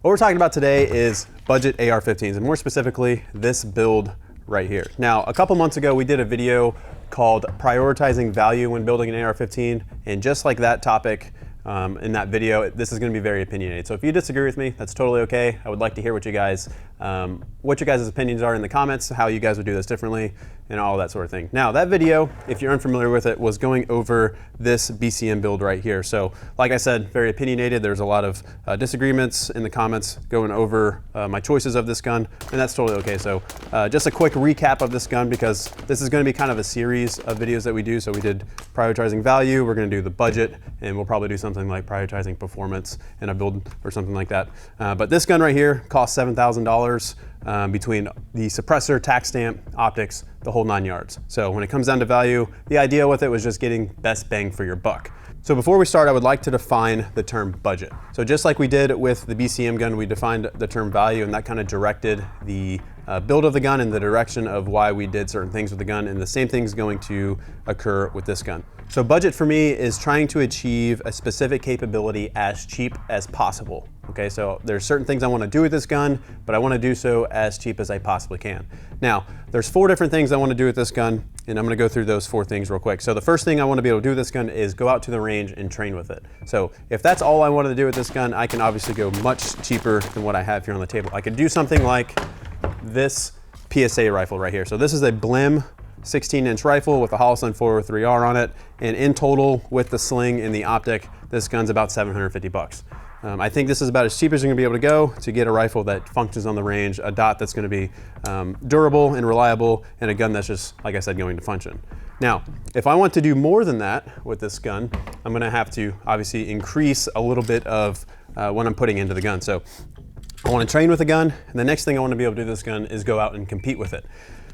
What we're talking about today is budget AR-15s, and more specifically, this build right here. Now, a couple months ago, we did a video called Prioritizing Value when Building an AR-15, and just like that topic in that video, this is going to be very opinionated. So if you disagree with me, that's totally okay. I would like to hear what you guys' opinions are in the comments, how you guys would do this differently, and all that sort of thing. Now, that video, if you're unfamiliar with it, was going over this BCM build right here. So like I said, very opinionated. There's a lot of disagreements in the comments going over my choices of this gun, and that's totally okay. So just a quick recap of this gun, because this is going to be kind of a series of videos that we do. So we did prioritizing value, we're going to do the budget, and we'll probably do something like prioritizing performance in a build or something like that. But this gun right here costs $7,000 between the suppressor, tack stamp, optics, the whole 9 yards. So when it comes down to value, the idea with it was just getting best bang for your buck. So before we start, I would like to define the term budget. So just like we did with the BCM gun, we defined the term value, and that kind of directed the build of the gun in the direction of why we did certain things with the gun, and the same thing is going to occur with this gun. So budget for me is trying to achieve a specific capability as cheap as possible. Okay, so there's certain things I want to do with this gun, but I want to do so as cheap as I possibly can. Now, there's 4 different things I want to do with this gun, and I'm going to go through those 4 things real quick. So the first thing I want to be able to do with this gun is go out to the range and train with it. So if that's all I wanted to do with this gun, I can obviously go much cheaper than what I have here on the table. I could do something like this PSA rifle right here. So this is a Blim 16-inch rifle with a Holosun 403R on it, and in total with the sling and the optic, this gun's about 750 bucks. I think this is about as cheap as you're gonna be able to go to get a rifle that functions on the range, a dot that's gonna be durable and reliable, and a gun that's just, like I said, going to function. Now, if I want to do more than that with this gun, I'm gonna have to obviously increase a little bit of what I'm putting into the gun. So I wanna train with the gun, and the next thing I wanna be able to do with this gun is go out and compete with it.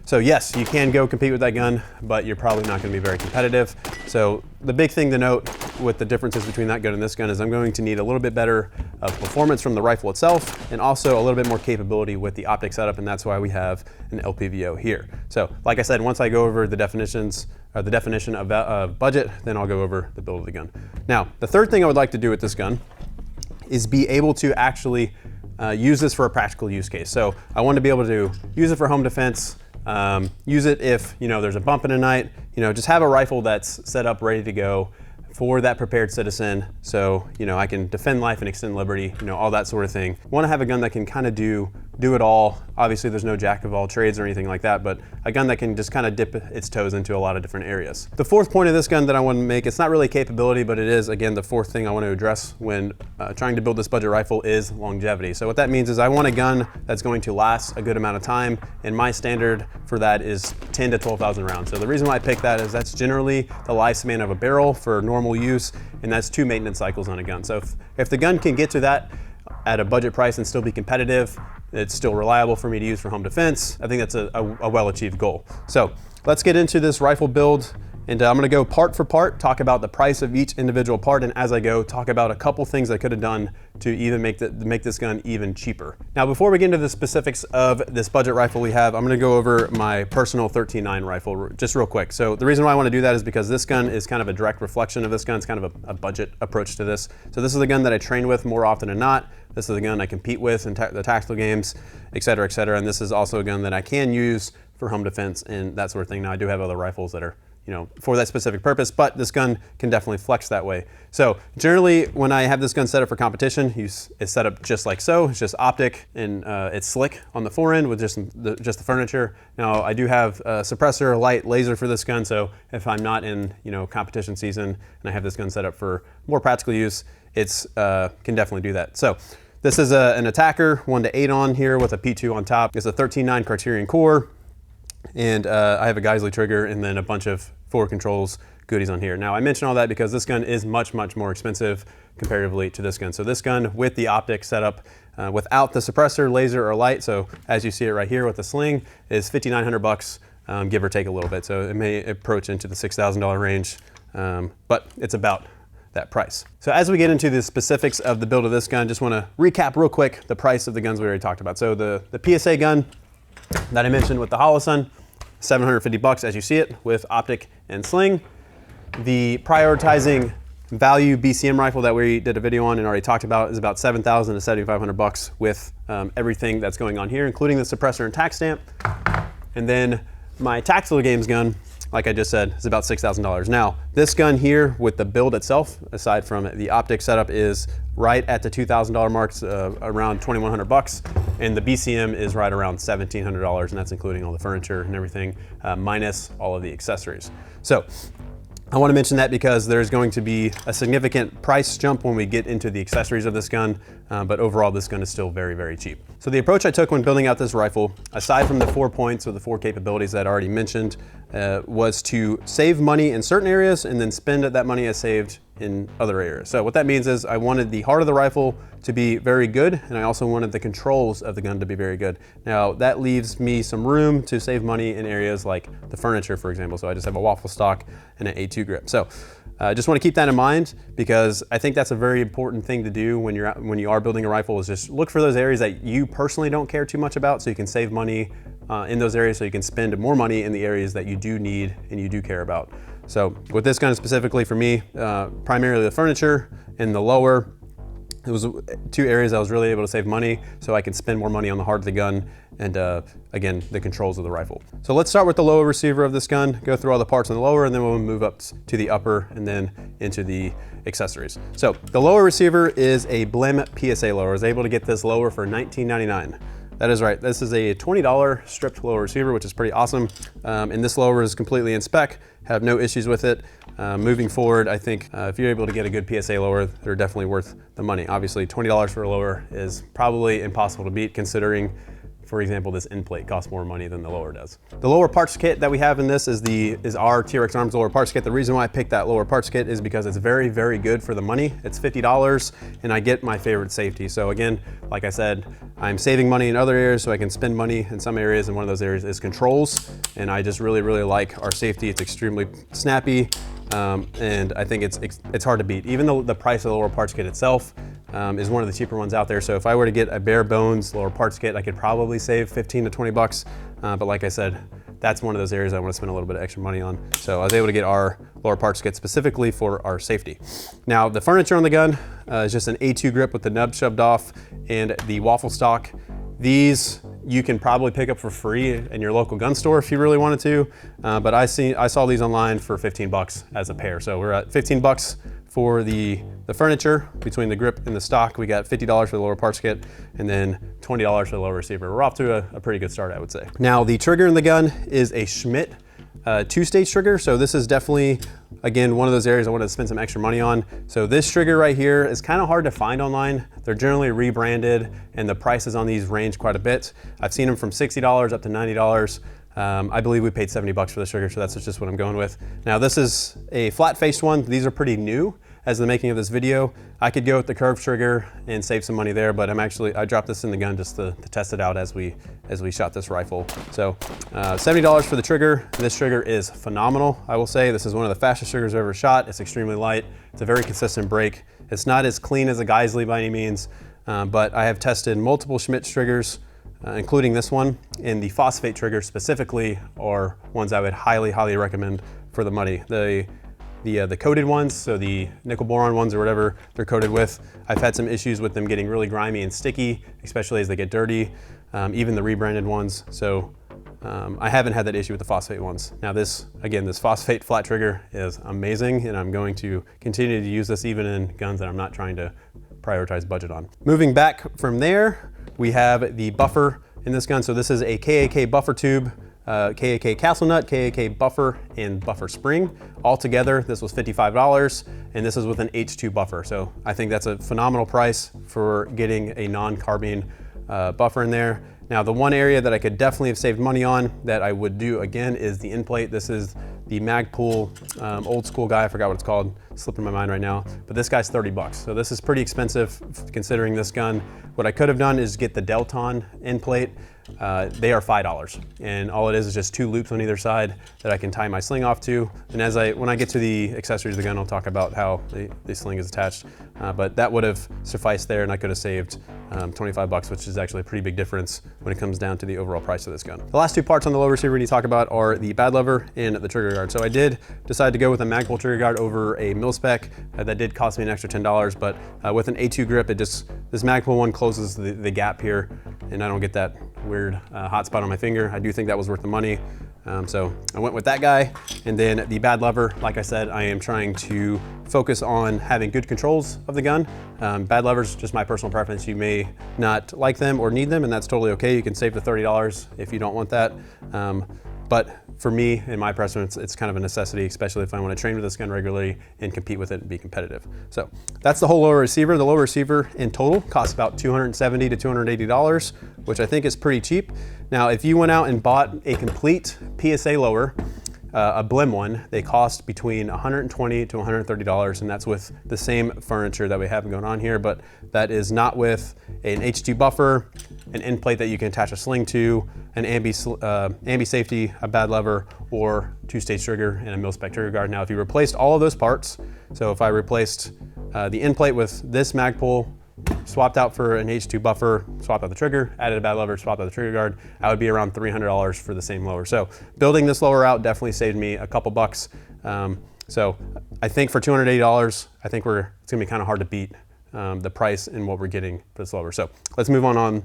So yes, you can go compete with that gun, but you're probably not going to be very competitive. So the big thing to note with the differences between that gun and this gun is I'm going to need a little bit better performance from the rifle itself, and also a little bit more capability with the optic setup, and that's why we have an LPVO here. So like I said, once I go over the definitions, or the definition of budget, then I'll go over the build of the gun. Now, the third thing I would like to do with this gun is be able to actually use this for a practical use case. So I want to be able to use it for home defense, use it if there's a bump in the night, just have a rifle that's set up ready to go for that prepared citizen, so I can defend life and extend liberty, all that sort of thing. Want to have a gun that can kind of do it all. Obviously there's no jack of all trades or anything like that, but a gun that can just kind of dip its toes into a lot of different areas. The fourth point of this gun that I want to make, it's not really capability, but it is, again, the fourth thing I want to address when trying to build this budget rifle is longevity. So what that means is I want a gun that's going to last a good amount of time, and my standard for that is 10 to 12,000 rounds. So the reason why I picked that is that's generally the lifespan of a barrel for normal use, and that's 2 maintenance cycles on a gun. So if the gun can get to that at a budget price and still be competitive, it's still reliable for me to use for home defense, I think that's a well-achieved goal. So let's get into this rifle build, and I'm gonna go part for part, talk about the price of each individual part, and as I go, talk about a couple things I could have done to even make this gun even cheaper. Now, before we get into the specifics of this budget rifle we have, I'm gonna go over my personal 13.9 rifle just real quick. So the reason why I wanna do that is because this gun is kind of a direct reflection of this gun. It's kind of a budget approach to this. So this is the gun that I train with more often than not. This is the gun I compete with in the tactical games, et cetera, and this is also a gun that I can use for home defense and that sort of thing. Now, I do have other rifles that are for that specific purpose, but this gun can definitely flex that way. So generally, when I have this gun set up for competition, it's set up just like so. It's just optic, and it's slick on the forend with just the furniture. Now, I do have a suppressor, a light, laser for this gun, so if I'm not in competition season and I have this gun set up for more practical use, it's can definitely do that. So this is an attacker 1-8 on here with a P2 on top. It's a 13.9 Criterion core, and I have a Geisley trigger and then a bunch of forward controls goodies on here. Now, I mention all that because this gun is much, much more expensive comparatively to this gun. So this gun with the optic setup, without the suppressor, laser, or light, so as you see it right here with the sling, is 5,900 bucks, give or take a little bit. So it may approach into the $6,000 range, but it's about that price. So as we get into the specifics of the build of this gun, just want to recap real quick the price of the guns we already talked about. So the PSA gun that I mentioned with the Holosun, 750 bucks as you see it with optic and sling. The prioritizing value BCM rifle that we did a video on and already talked about is about $7,000 to $7,500 with everything that's going on here, including the suppressor and tack stamp. And then my tactical games gun, like I just said, is about $6,000. Now, this gun here with the build itself, aside from the optic setup, is right at the $2,000 marks, around $2,100, and the BCM is right around $1,700, and that's including all the furniture and everything, minus all of the accessories. So I want to mention that because there's going to be a significant price jump when we get into the accessories of this gun, but overall this gun is still very, very cheap. So the approach I took when building out this rifle, aside from the 4 points or the 4 capabilities that I already mentioned, was to save money in certain areas and then spend that money I saved in other areas. So what that means is I wanted the heart of the rifle to be very good, and I also wanted the controls of the gun to be very good. Now that leaves me some room to save money in areas like the furniture, for example. So I just have a waffle stock and an A2 grip. So I just want to keep that in mind because I think that's a very important thing to do when you are building a rifle, is just look for those areas that you personally don't care too much about, so you can save money in those areas, so you can spend more money in the areas that you do need and you do care about. So with this gun specifically for me, primarily the furniture and the lower, it was 2 areas I was really able to save money, so I can spend more money on the heart of the gun and again, the controls of the rifle. So let's start with the lower receiver of this gun, go through all the parts on the lower, and then we'll move up to the upper and then into the accessories. So the lower receiver is a Blim PSA lower. I was able to get this lower for $19.99. That is right, this is a $20 stripped lower receiver, which is pretty awesome. And this lower is completely in spec, have no issues with it. Moving forward, I think if you're able to get a good PSA lower, they're definitely worth the money. Obviously, $20 for a lower is probably impossible to beat, considering, for example, this end plate costs more money than the lower does. The lower parts kit that we have in this is our T.REX Arms lower parts kit. The reason why I picked that lower parts kit is because it's very, very good for the money. It's $50 and I get my favorite safety. So again, like I said, I'm saving money in other areas so I can spend money in some areas, and one of those areas is controls. And I just really, really like our safety. It's extremely snappy. And I think it's hard to beat. Even though the price of the lower parts kit itself is one of the cheaper ones out there. So if I were to get a bare bones lower parts kit, I could probably save 15 to 20 bucks. But like I said, that's one of those areas I want to spend a little bit of extra money on. So I was able to get our lower parts kit specifically for our safety. Now the furniture on the gun is just an A2 grip with the nub shoved off and the waffle stock. These you can probably pick up for free in your local gun store if you really wanted to. But I saw these online for 15 bucks as a pair. So we're at 15 bucks for the furniture between the grip and the stock. We got $50 for the lower parts kit and then $20 for the lower receiver. We're off to a pretty good start, I would say. Now the trigger in the gun is a Schmidt 2-stage trigger. So this is definitely, again, one of those areas I wanted to spend some extra money on. So this trigger right here is kind of hard to find online. They're generally rebranded and the prices on these range quite a bit. I've seen them from $60 up to $90. I believe we paid 70 bucks for this trigger, so that's just what I'm going with. Now this is a flat-faced one. These are pretty new as the making of this video. I could go with the curved trigger and save some money there, but I dropped this in the gun just to test it out as we shot this rifle. So $70 for the trigger. This trigger is phenomenal, I will say. This is one of the fastest triggers I've ever shot. It's extremely light. It's a very consistent break. It's not as clean as a Geisley by any means, but I have tested multiple Schmidt triggers, including this one, and the phosphate triggers specifically are ones I would highly, highly recommend for the money. The coated ones, so the nickel boron ones or whatever they're coated with, I've had some issues with them getting really grimy and sticky, especially as they get dirty, even the rebranded ones. So I haven't had that issue with the phosphate ones. Now this phosphate flat trigger is amazing, and I'm going to continue to use this even in guns that I'm not trying to prioritize budget on. Moving back from there, we have the buffer in this gun. So this is a KAK buffer tube, KAK castle nut, KAK buffer, and buffer spring. All together, this was $55, and this is with an H2 buffer. So I think that's a phenomenal price for getting a non-carbine buffer in there. Now the one area that I could definitely have saved money on that I would do again is the end plate. This is the Magpul old school guy, I forgot what it's called, slipping my mind right now, but this guy's 30 bucks. So this is pretty expensive considering this gun. What I could have done is get the Delton end plate. They are $5, and all it is just 2 loops on either side that I can tie my sling off to. And when I get to the accessories of the gun, I'll talk about how the sling is attached. But that would have sufficed there, and I could have saved 25 bucks, which is actually a pretty big difference when it comes down to the overall price of this gun. The last 2 parts on the low receiver we need to talk about are the bad lever and the trigger guard. So I did decide to go with a Magpul trigger guard over a mil-spec. That did cost me an extra $10, but with an A2 grip, this Magpul one closes the gap here, and I don't get that weird hot spot on my finger. I do think that was worth the money. So I went with that guy. And then the bad lever, like I said, I am trying to focus on having good controls of the gun. Bad levers, just my personal preference. You may not like them or need them, and that's totally okay. You can save the $30 if you don't want that. But for me, in my preference, it's kind of a necessity, especially if I want to train with this gun regularly and compete with it and be competitive. So that's the whole lower receiver. The lower receiver in total costs about $270 to $280, which I think is pretty cheap. Now, if you went out and bought a complete PSA lower, a Blim one, they cost between $120 to $130, and that's with the same furniture that we have going on here, but that is not with an H2 buffer, an end plate that you can attach a sling to, an ambi safety, a bad lever, or two-stage trigger and a mil-spec trigger guard. Now, if you replaced all of those parts, so if I replaced the end plate with this Magpul, swapped out for an H2 buffer, swapped out the trigger, added a bad lever, swapped out the trigger guard, I would be around $300 for the same lower. So building this lower out definitely saved me a couple bucks. So I think for $280, I think it's gonna be kind of hard to beat the price and what we're getting for this lower. So let's move on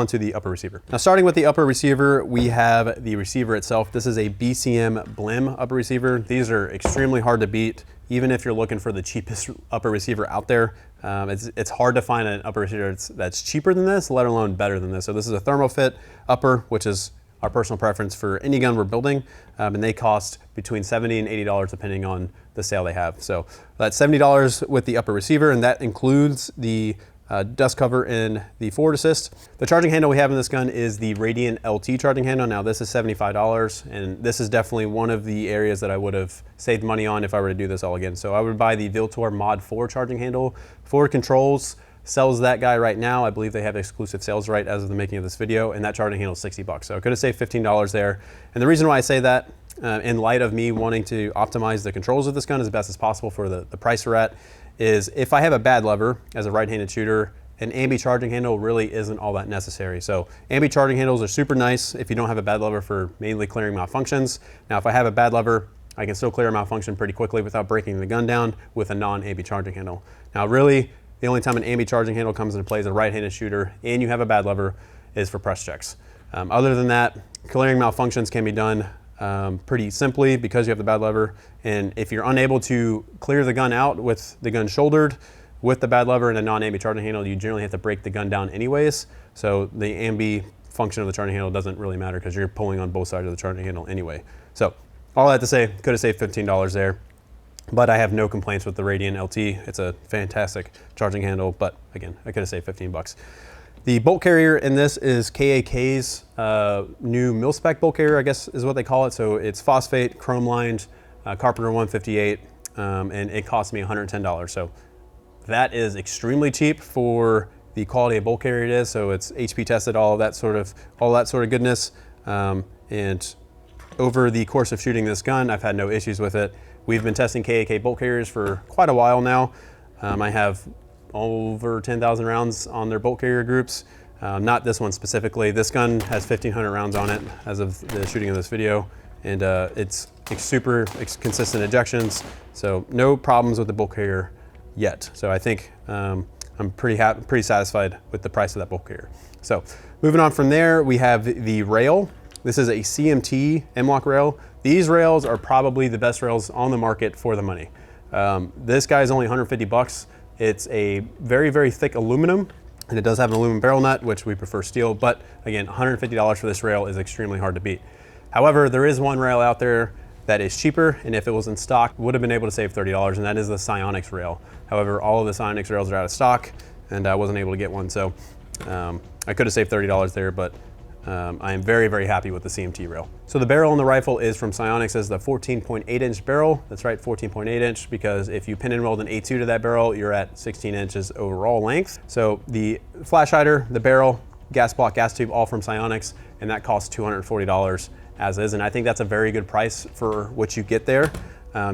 to the upper receiver. Now, starting with the upper receiver, we have the receiver itself. This is a BCM Blim upper receiver. These are extremely hard to beat, even if you're looking for the cheapest upper receiver out there. It's hard to find an upper receiver that's cheaper than this, let alone better than this. So this is a ThermoFit upper, which is our personal preference for any gun we're building, and they cost between $70 and $80 depending on the sale they have. So that's $70 with the upper receiver, and that includes the dust cover and the forward assist. The charging handle we have in this gun is the Radiant LT charging handle. Now, this is $75, and this is definitely one of the areas that I would have saved money on if I were to do this all again. So I would buy the Viltor Mod 4 charging handle. Forward Controls sells that guy right now. I believe they have exclusive sales right as of the making of this video, and that charging handle is $60. So I could have saved $15 there. And the reason why I say that, in light of me wanting to optimize the controls of this gun as best as possible for the price we're at, is if I have a bad lever as a right-handed shooter, an ambi charging handle really isn't all that necessary. So ambi charging handles are super nice if you don't have a bad lever for mainly clearing malfunctions. Now, if I have a bad lever, I can still clear a malfunction pretty quickly without breaking the gun down with a non-ambi charging handle. Now, really, the only time an ambi charging handle comes into play as a right-handed shooter and you have a bad lever is for press checks. Other than that, clearing malfunctions can be done pretty simply because you have the bad lever. And if you're unable to clear the gun out with the gun shouldered with the bad lever and a non-ambi charging handle, you generally have to break the gun down anyways. So the ambi function of the charging handle doesn't really matter because you're pulling on both sides of the charging handle anyway. So all I have to say, could have saved $15 there, but I have no complaints with the Radiant LT. It's a fantastic charging handle, but again, I could have saved 15 bucks. The bolt carrier in this is KAK's new mil-spec bolt carrier, I guess is what they call it. So it's phosphate, chrome lined, Carpenter 158, and it cost me $110. So that is extremely cheap for the quality of bolt carrier it is. So it's HP tested, all that sort of goodness. And over the course of shooting this gun, I've had no issues with it. We've been testing KAK bolt carriers for quite a while now. I have over 10,000 rounds on their bolt carrier groups. Not this one specifically. This gun has 1,500 rounds on it as of the shooting of this video, and it's super consistent ejections, so no problems with the bolt carrier yet. So I think I'm pretty satisfied with the price of that bolt carrier. So moving on from there, we have the rail. This is a CMT M-LOK rail. These rails are probably the best rails on the market for the money. This guy is only 150 bucks. It's a very, very thick aluminum, and it does have an aluminum barrel nut, which we prefer steel, but again, $150 for this rail is extremely hard to beat. However, there is one rail out there that is cheaper, and if it was in stock, would have been able to save $30, and that is the Psyonix rail. However, all of the Psyonix rails are out of stock, and I wasn't able to get one, so I could have saved $30 there, but I am very, very happy with the CMT rail. So the barrel on the rifle is from Psyonix as the 14.8 inch barrel. That's right, 14.8 inch, because if you pin and weld an A2 to that barrel, you're at 16 inches overall length. So the flash hider, the barrel, gas block, gas tube, all from Psyonix, and that costs $240 as is. And I think that's a very good price for what you get there.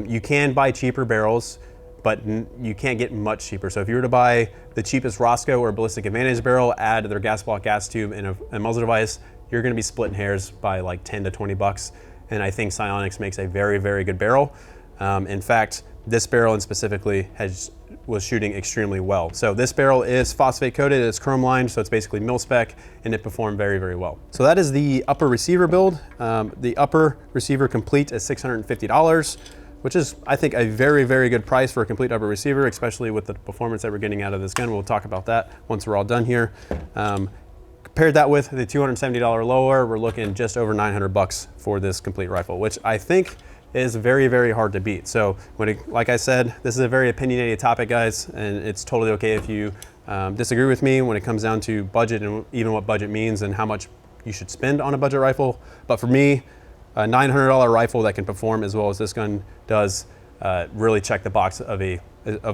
You can buy cheaper barrels, but you can't get much cheaper. So if you were to buy the cheapest Roscoe or Ballistic Advantage barrel, add their gas block, gas tube, and a muzzle device, you're gonna be splitting hairs by like 10 to 20 bucks. And I think Psyonix makes a very, very good barrel. In fact, this barrel and specifically was shooting extremely well. So this barrel is phosphate coated, it's chrome lined, so it's basically mil spec, and it performed very, very well. So that is the upper receiver build. The upper receiver complete is $650, which is, I think, a very, very good price for a complete upper receiver, especially with the performance that we're getting out of this gun. We'll talk about that once we're all done here. Compared that with the $270 lower, we're looking just over 900 bucks for this complete rifle, which I think is very, very hard to beat. So like I said, this is a very opinionated topic, guys, and it's totally okay if you disagree with me when it comes down to budget and even what budget means and how much you should spend on a budget rifle. But for me, a $900 rifle that can perform as well as this gun does really check the box of a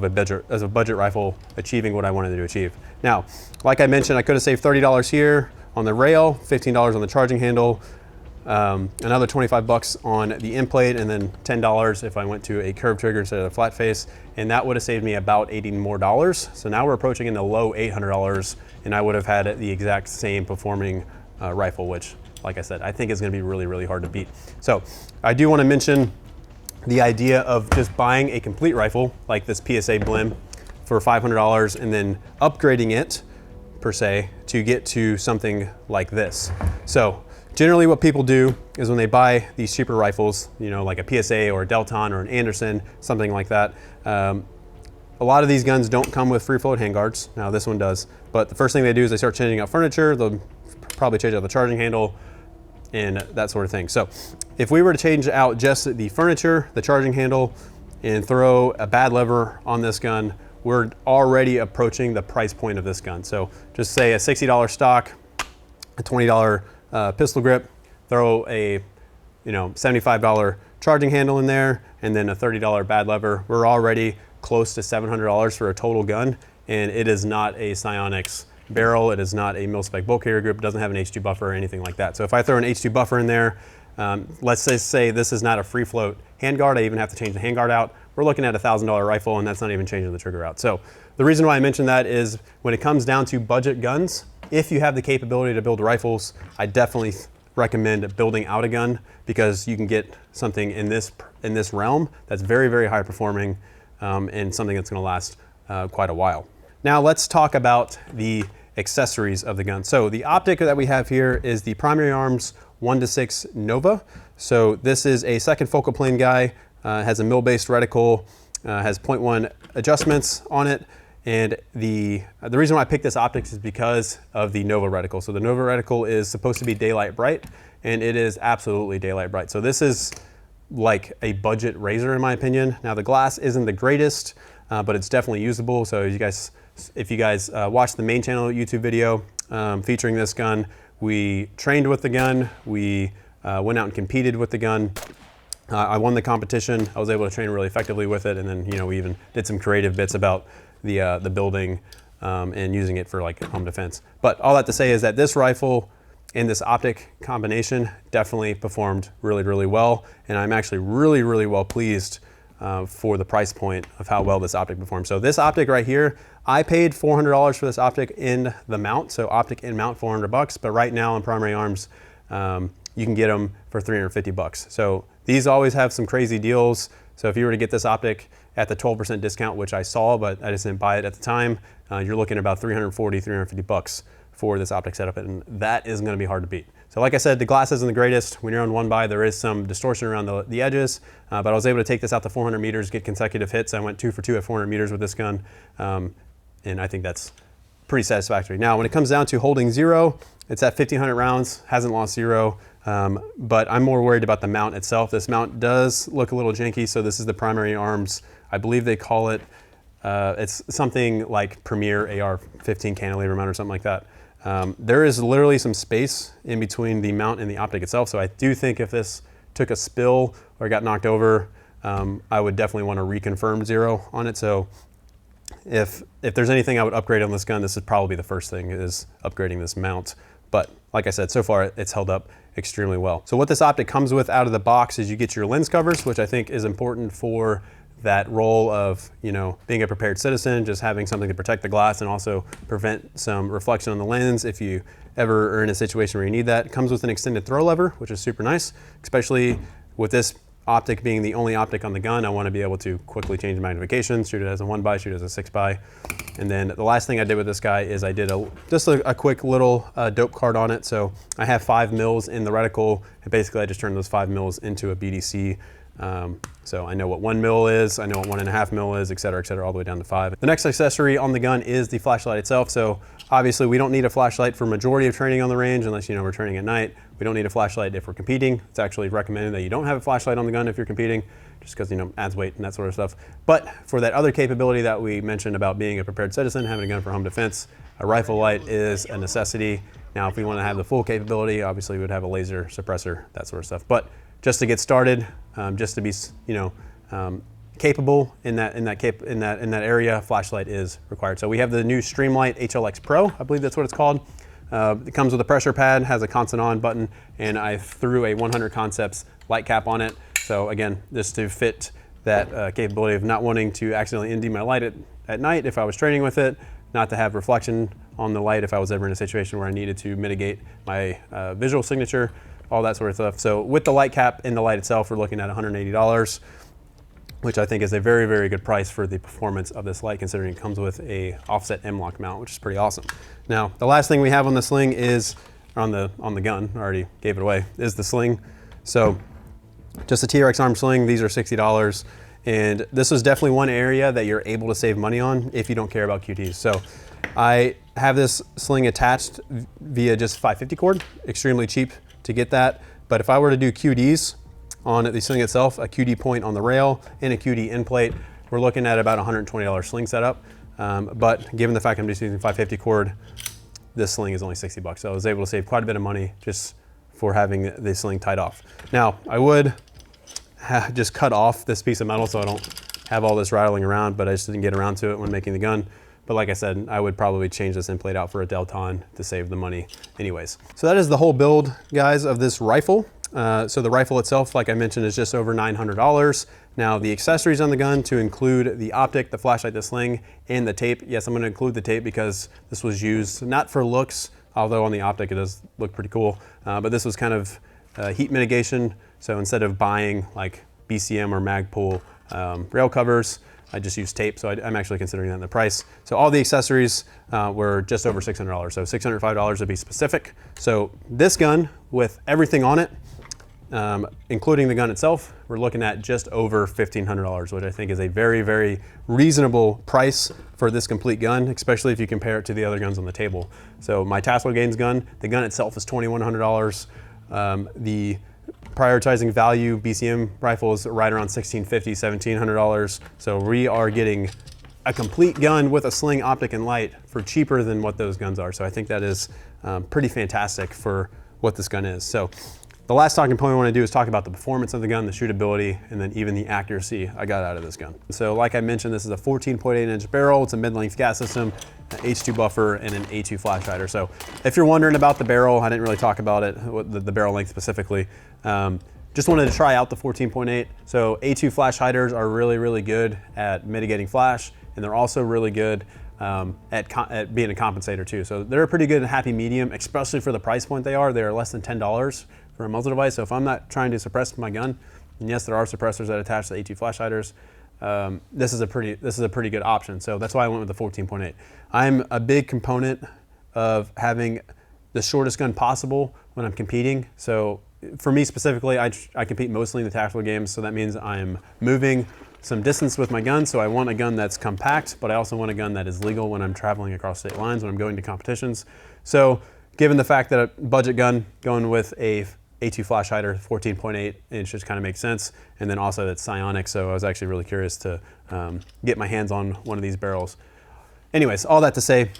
budget rifle achieving what I wanted to achieve. Now, like I mentioned, I could have saved $30 here on the rail, $15 on the charging handle, another 25 bucks on the end plate, and then $10 if I went to a curved trigger instead of a flat face, and that would have saved me about $80 more. So now we're approaching in the low $800, and I would have had the exact same performing rifle, which, like I said, I think is going to be really, really hard to beat. So I do want to mention the idea of just buying a complete rifle like this PSA Blim for $500 and then upgrading it per se to get to something like this. So generally what people do is when they buy these cheaper rifles, you know, like a PSA or a Delton or an Anderson, something like that, a lot of these guns don't come with free float handguards. Now this one does, but the first thing they do is they start changing out furniture. They'll probably change out the charging handle and that sort of thing. So if we were to change out just the furniture, the charging handle, and throw a bad lever on this gun, we're already approaching the price point of this gun. So just say a $60 stock, a $20 pistol grip, throw a $75 charging handle in there, and then a $30 bad lever. We're already close to $700 for a total gun, and it is not a Psionics barrel. It is not a mil-spec bolt carrier grip. It doesn't have an H2 buffer or anything like that. So if I throw an H2 buffer in there, let's say this is not a free float handguard, I even have to change the handguard out, we're looking at a $1,000 rifle, and that's not even changing the trigger out. So the reason why I mention that is when it comes down to budget guns, if you have the capability to build rifles, I definitely recommend building out a gun, because you can get something in this realm that's very, very high performing and something that's going to last quite a while. Now let's talk about the accessories of the gun. So the optic that we have here is the Primary Arms 1-6 Nova. So this is a second focal plane guy, has a mil-based reticle, has 0.1 adjustments on it. And the reason why I picked this optic is because of the Nova reticle. So the Nova reticle is supposed to be daylight bright, and it is absolutely daylight bright. So this is like a budget razor in my opinion. Now the glass isn't the greatest, but it's definitely usable. So if you guys watch the main channel YouTube video featuring this gun, we trained with the gun, we went out and competed with the gun. I won the competition. I was able to train really effectively with it, and then we even did some creative bits about the building and using it for like home defense. But all that to say is that this rifle and this optic combination definitely performed really, really well, and I'm actually really, really well pleased for the price point of how well this optic performs. So this optic right here, I paid $400 for this optic in the mount. So optic in mount, 400 bucks. But right now on Primary Arms, you can get them for 350 bucks. So these always have some crazy deals. So if you were to get this optic at the 12% discount, which I saw, but I just didn't buy it at the time, you're looking at about 340, 350 bucks for this optic setup, and that is going to be hard to beat. So like I said, the glass isn't the greatest. When you're on one buy, there is some distortion around the edges, but I was able to take this out to 400 meters, get consecutive hits. I went 2 for 2 at 400 meters with this gun, and I think that's pretty satisfactory. Now, when it comes down to holding zero, it's at 1,500 rounds, hasn't lost zero, but I'm more worried about the mount itself. This mount does look a little janky, so this is the Primary Arms. I believe they call it, it's something like Premier AR-15 cantilever mount or something like that. There is literally some space in between the mount and the optic itself, so I do think if this took a spill or got knocked over, I would definitely want to reconfirm zero on it. So if there's anything I would upgrade on this gun, this is probably the first thing, is upgrading this mount. But like I said, so far it's held up extremely well. So what this optic comes with out of the box is you get your lens covers, which I think is important for that role of, being a prepared citizen, just having something to protect the glass and also prevent some reflection on the lens if you ever are in a situation where you need that. It comes with an extended throw lever, which is super nice, especially with this optic being the only optic on the gun, I want to be able to quickly change magnification, shoot it as a 1x, shoot it as a 6x. And then the last thing I did with this guy is I did just a quick little dope card on it. So I have 5 mils in the reticle, and basically I just turned those 5 mils into a BDC. So I know what 1 mil is, I know what 1.5 mil is, et cetera, all the way down to 5. The next accessory on the gun is the flashlight itself. So obviously we don't need a flashlight for majority of training on the range unless we're training at night. We don't need a flashlight if we're competing. It's actually recommended that you don't have a flashlight on the gun if you're competing, just because adds weight and that sort of stuff. But for that other capability that we mentioned about being a prepared citizen, having a gun for home defense, a rifle light is a necessity. Now if we want to have the full capability, obviously we would have a laser suppressor, that sort of stuff. But just to get started, just to be capable in that area, flashlight is required. So we have the new Streamlight HLX Pro, I believe that's what it's called. It comes with a pressure pad, has a constant on button, and I threw a 100 Concepts light cap on it. So again, just to fit that capability of not wanting to accidentally ND my light at night if I was training with it, not to have reflection on the light if I was ever in a situation where I needed to mitigate my visual signature, all that sort of stuff. So with the light cap and the light itself, we're looking at $180, which I think is a very, very good price for the performance of this light, considering it comes with a offset M-LOK mount, which is pretty awesome. Now, the last thing we have on the sling is, on the gun, I already gave it away, is the sling. So just a T.REX arm sling, these are $60. And this is definitely one area that you're able to save money on if you don't care about QTs. So I have this sling attached via just 550 cord, extremely cheap to get that. But if I were to do QDs on the sling itself, a QD point on the rail and a QD end plate, we're looking at about $120 sling setup. But given the fact I'm just using 550 cord, this sling is only 60 bucks. So I was able to save quite a bit of money just for having the sling tied off. Now, I would just cut off this piece of metal so I don't have all this rattling around, but I just didn't get around to it when making the gun. But like I said, I would probably change this end plate out for a Delton to save the money anyways. So that is the whole build, guys, of this rifle. So the rifle itself, like I mentioned, is just over $900. Now the accessories on the gun, to include the optic, the flashlight, the sling, and the tape. Yes, I'm gonna include the tape because this was used not for looks, although on the optic it does look pretty cool, but this was kind of heat mitigation. So instead of buying like BCM or Magpul rail covers, I just used tape, so I'm actually considering that in the price. So all the accessories were just over $600, so $605 to be specific. So this gun, with everything on it, including the gun itself, we're looking at just over $1,500, which I think is a very, very reasonable price for this complete gun, especially if you compare it to the other guns on the table. So my Tassel Gains gun, the gun itself is $2,100. The prioritizing value BCM rifle is right around $1,650, $1,700. So we are getting a complete gun with a sling, optic, and light for cheaper than what those guns are. So I think that is pretty fantastic for what this gun is. So the last talking point I want to do is talk about the performance of the gun, the shootability, and then even the accuracy I got out of this gun. So like I mentioned, this is a 14.8-inch barrel. It's a mid-length gas system, an H2 buffer, and an A2 flash hider. So if you're wondering about the barrel, I didn't really talk about it, the barrel length specifically. Just wanted to try out the 14.8. So A2 flash hiders are really, really good at mitigating flash, and they're also really good at being a compensator too. So they're a pretty good happy medium, especially for the price point they are. They're less than $10 for a muzzle device. So if I'm not trying to suppress my gun, and yes, there are suppressors that attach to A2 flash hiders, this is a pretty good option. So that's why I went with the 14.8. I'm a big component of having the shortest gun possible when I'm competing. So for me specifically, I compete mostly in the tactical games, so that means I'm moving some distance with my gun. So I want a gun that's compact, but I also want a gun that is legal when I'm traveling across state lines, when I'm going to competitions. So given the fact that a budget gun going with a A2 flash hider, 14.8 inch, just kind of makes sense. And then also that's psionic, so I was actually really curious to get my hands on one of these barrels. Anyways, all that to say,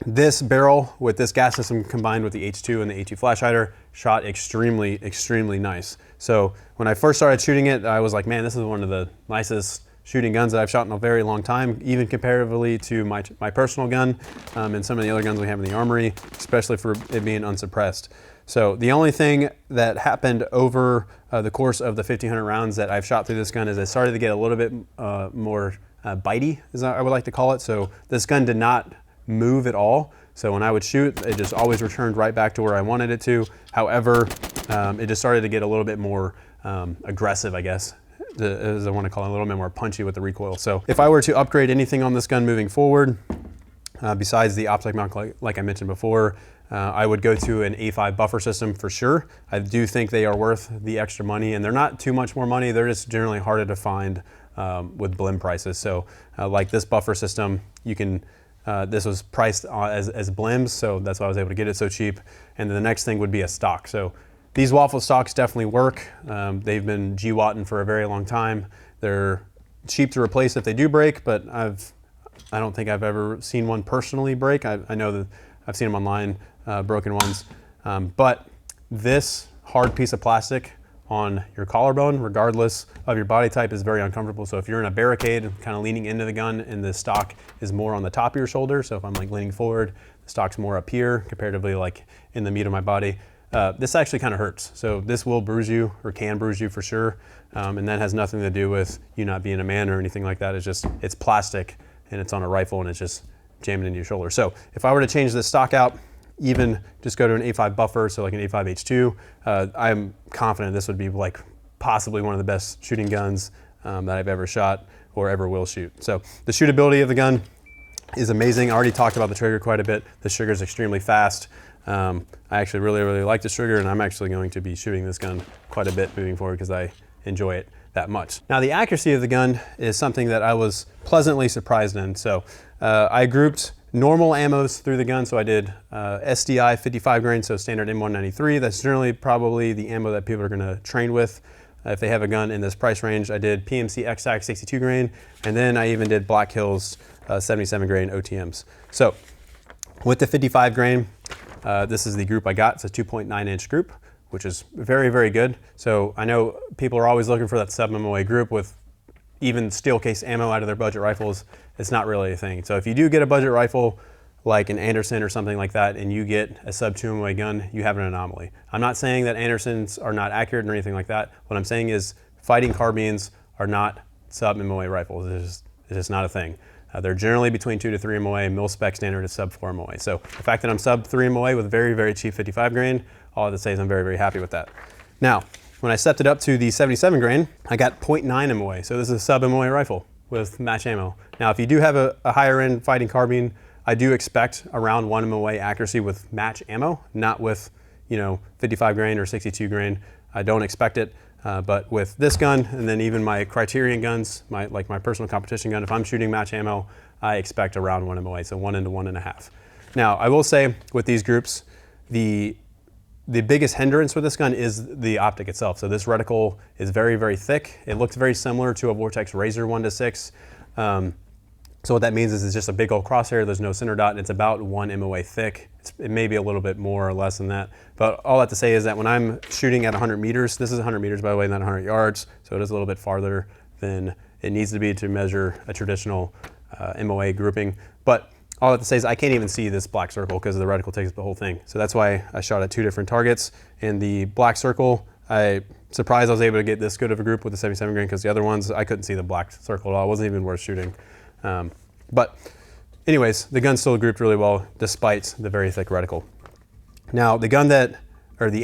this barrel with this gas system combined with the H2 and the A2 flash hider shot extremely, extremely nice. So when I first started shooting it, I was like, man, this is one of the nicest shooting guns that I've shot in a very long time, even comparatively to my personal gun and some of the other guns we have in the armory, especially for it being unsuppressed. So the only thing that happened over the course of the 1,500 rounds that I've shot through this gun is it started to get a little bit more bitey, as I would like to call it. So this gun did not move at all. So when I would shoot, it just always returned right back to where I wanted it to. However, it just started to get a little bit more aggressive, I guess, as I want to call it, a little bit more punchy with the recoil. So if I were to upgrade anything on this gun moving forward, besides the optic mount, like I mentioned before, I would go to an A5 buffer system for sure. I do think they are worth the extra money, and they're not too much more money. They're just generally harder to find with blim prices. So like this buffer system, you can, this was priced as blims, so that's why I was able to get it so cheap. And then the next thing would be a stock. So these waffle stocks definitely work. They've been GWATting for a very long time. They're cheap to replace if they do break, but I don't think I've ever seen one personally break. I know that I've seen them online, broken ones. But this hard piece of plastic on your collarbone, regardless of your body type, is very uncomfortable. So if you're in a barricade, kind of leaning into the gun, and the stock is more on the top of your shoulder, so if I'm like leaning forward, the stock's more up here, comparatively like in the meat of my body, this actually kind of hurts. So this will bruise you, or can bruise you for sure. And that has nothing to do with you not being a man or anything like that. It's just, it's plastic and it's on a rifle and it's just jamming into your shoulder. So if I were to change this stock out, even just go to an A5 buffer, so like an A5H2, I'm confident this would be like possibly one of the best shooting guns that I've ever shot or ever will shoot. So the shootability of the gun is amazing. I already talked about the trigger quite a bit. The trigger is extremely fast. I actually really like this trigger, and I'm actually going to be shooting this gun quite a bit moving forward because I enjoy it that much. Now the accuracy of the gun is something that I was pleasantly surprised in. So I grouped normal ammos through the gun. So I did SDI 55 grain, so standard M193. That's generally probably the ammo that people are gonna train with if they have a gun in this price range. I did PMC X-Tac 62 grain, and then I even did Black Hills 77 grain OTMs. So with the 55 grain, this is the group I got. It's a 2.9 inch group, which is very good. So I know people are always looking for that sub MOA group with even steel case ammo out of their budget rifles. It's not really a thing. So if you do get a budget rifle like an Anderson or something like that, and you get a sub 2 MOA gun, you have an anomaly. I'm not saying that Andersons are not accurate or anything like that. What I'm saying is fighting carbines are not sub MOA rifles. It's just not a thing. They're generally between 2 to 3 MOA. Mil spec standard is sub 4 MOA. So the fact that I'm sub 3 MOA with very cheap 55 grain, all I have to say is I'm very happy with that. Now, when I stepped it up to the 77 grain, I got 0.9 MOA. So this is a sub MOA rifle with match ammo. Now, if you do have a higher end fighting carbine, I do expect around 1 MOA accuracy with match ammo, not with 55 grain or 62 grain. I don't expect it. But with this gun, and then even my Criterion guns, my personal competition gun, if I'm shooting match ammo, I expect around 1 MOA, so 1 into 1.5. Now, I will say with these groups, the biggest hindrance with this gun is the optic itself. So this reticle is very thick. It looks very similar to a Vortex Razor 1:6. So what that means is it's just a big old crosshair. There's no center dot, and it's about 1 MOA thick. It may be a little bit more or less than that. But all I have to say is that when I'm shooting at 100 meters, this is 100 meters by the way, not 100 yards, so it is a little bit farther than it needs to be to measure a traditional MOA grouping. But all I have to say is I can't even see this black circle because the reticle takes the whole thing. So that's why I shot at 2 different targets. And the black circle, I'm surprised I was able to get this good of a group with the 77 grain, because the other ones, I couldn't see the black circle at all. It wasn't even worth shooting. But anyways, the gun still grouped really well despite the very thick reticle. Now the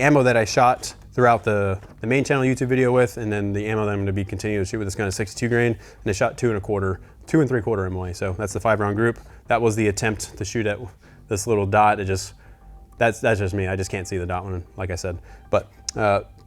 ammo that I shot throughout the main channel YouTube video with, and then the ammo that I'm going to be continuing to shoot with this gun is 62 grain, and I shot 2 3/4 MOA. So that's the 5-round group. That was the attempt to shoot at this little dot. That's just me. I just can't see the dot one, like I said. But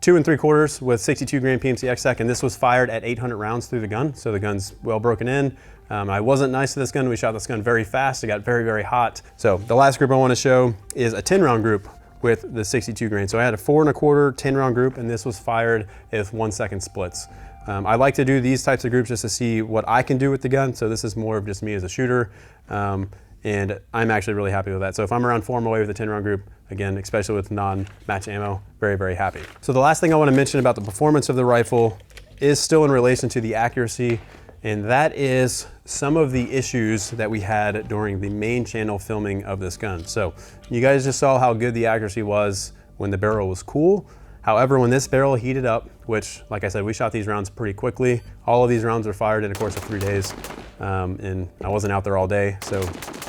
2 3/4 with 62 grain PMC X-Tac, and this was fired at 800 rounds through the gun. So the gun's well broken in. I wasn't nice to this gun. We shot this gun very fast. It got very hot. So the last group I want to show is a 10-round group with the 62 grain. So I had a 4 1/4 10-round group, and this was fired with 1-second splits. I like to do these types of groups just to see what I can do with the gun. So this is more of just me as a shooter. And I'm actually really happy with that. So if I'm around 4 MOA with a 10-round group, again, especially with non-match ammo, very happy. So the last thing I want to mention about the performance of the rifle is still in relation to the accuracy, and that is some of the issues that we had during the main channel filming of this gun. So you guys just saw how good the accuracy was when the barrel was cool. However, when this barrel heated up, which, like I said, we shot these rounds pretty quickly. All of these rounds were fired in a course of 3 days, and I wasn't out there all day, so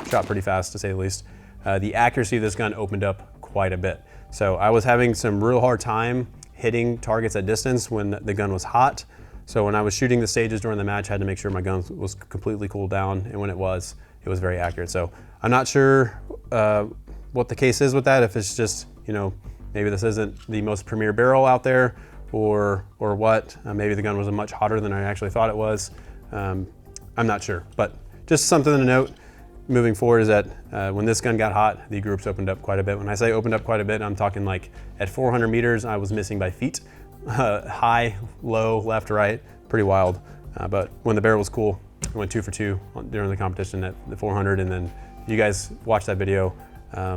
shot pretty fast, to say the least. The accuracy of this gun opened up quite a bit. So I was having some real hard time hitting targets at distance when the gun was hot. So when I was shooting the stages during the match, I had to make sure my gun was completely cooled down, and when it was very accurate. So I'm not sure what the case is with that, if it's just, you know, maybe this isn't the most premier barrel out there, or what. Maybe the gun was much hotter than I actually thought it was. I'm not sure, but just something to note moving forward is that when this gun got hot, the groups opened up quite a bit. When I say opened up quite a bit, I'm talking like at 400 meters, I was missing by feet. High, low, left, right, pretty wild. But when the barrel was cool, I went 2 for 2 during the competition at the 400, and then you guys watched that video.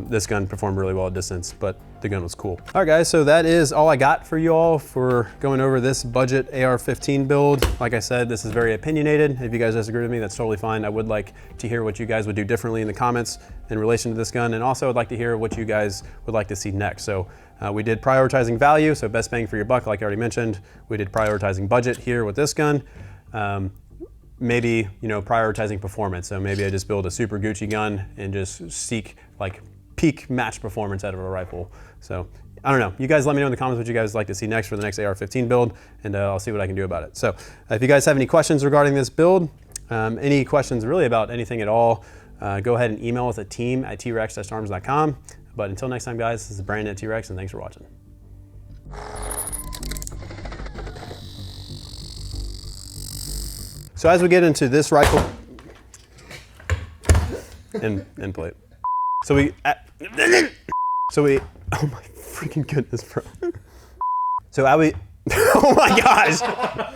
This gun performed really well at distance, but the gun was cool. All right, guys, so that is all I got for you all for going over this budget AR-15 build. Like I said, this is very opinionated. If you guys disagree with me, that's totally fine. I would like to hear what you guys would do differently in the comments in relation to this gun, and also I'd like to hear what you guys would like to see next. So we did prioritizing value, so best bang for your buck, like I already mentioned. We did prioritizing budget here with this gun. Maybe, you know, prioritizing performance. So maybe I just build a super Gucci gun and just seek like peak match performance out of a rifle. So I don't know. You guys let me know in the comments what you guys like to see next for the next AR-15 build, and I'll see what I can do about it. So if you guys have any questions regarding this build, any questions really about anything at all, go ahead and email us at team@trex-arms.com. But until next time, guys, this is Brandon at T.REX, and thanks for watching. So as we get into this rifle, end plate. So we, oh my freaking goodness, bro. So oh my gosh.